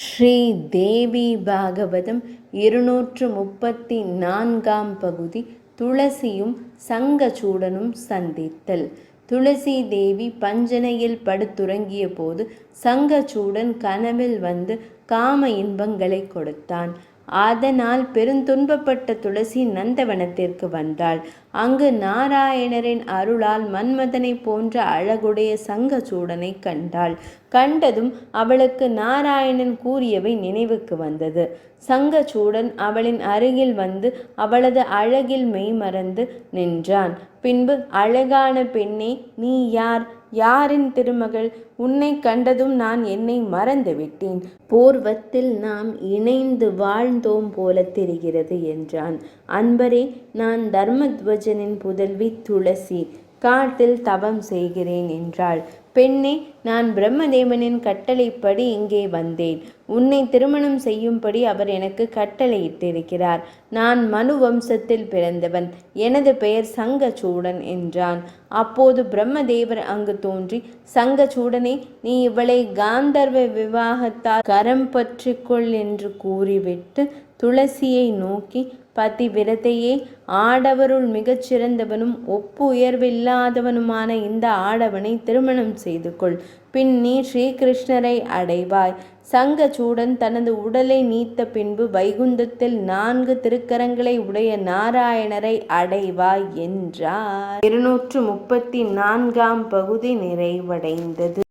ஸ்ரீ தேவி பாகவதம் 234 பகுதி. துளசியும் சங்கச்சூடனும் சந்தித்தல். துளசி தேவி பஞ்சனையில் படுத்துறங்கிய போது சங்கச்சூடன் கனவில் வந்து காம இன்பங்களை கொடுத்தான். அதனால் பெருந்துன்பப்பட்ட துளசி நந்தவனத்திற்கு வந்தாள். அங்கு நாராயணரின் அருளால் மன்மதனை போன்ற அழகுடைய சங்கச்சூடனை கண்டாள். கண்டதும் அவளுக்கு நாராயணன் கூறியவை நினைவுக்கு வந்தது. சங்கச்சூடன் அவளின் அருகில் வந்து அவளது அழகில் மெய்மறந்து நின்றான். பின்பு, அழகான பெண்ணே, நீ யார்? யாரின் திருமகள்? உன்னை கண்டதும் நான் என்னை மறந்துவிட்டேன். பூர்வத்தில் நாம் இணைந்து வாழ்ந்தோம் போல தெரிகிறது என்றான். அன்பரே, நான் தர்மத்வஜனின் புதல்வி துளசி, காட்டில் தவம் செய்கிறேன் என்றாள். பெண்ணே, நான் பிரம்மதேவனின் கட்டளைப்படி இங்கே வந்தேன். உன்னை திருமணம் செய்யும்படி அவர் எனக்கு கட்டளையிட்டிருக்கிறார். நான் மனு வம்சத்தில் பிறந்தவன். எனது பெயர் சங்கச்சூடன் என்றான். அப்போது பிரம்மதேவர் அங்கு தோன்றி, சங்கச்சூடனே, நீ இவளை காந்தர்வ விவாகத்தால் கரம் பற்றிக்கொள் என்று கூறிவிட்டு துளசியை நோக்கி, பதிவிரதையே, ஆடவருள் மிகச் சிறந்தவனும் ஒப்பு உயர்வில்லாதவனுமான இந்த ஆடவனை திருமணம் செய்து கொள். பின் நீ ஸ்ரீகிருஷ்ணரை அடைவாய். சங்கச்சூடன் தனது உடலை நீத்த பின்பு வைகுந்தத்தில் 4 திருக்கரங்களை உடைய நாராயணரை அடைவாய் என்றார். 234 பகுதி நிறைவடைந்தது.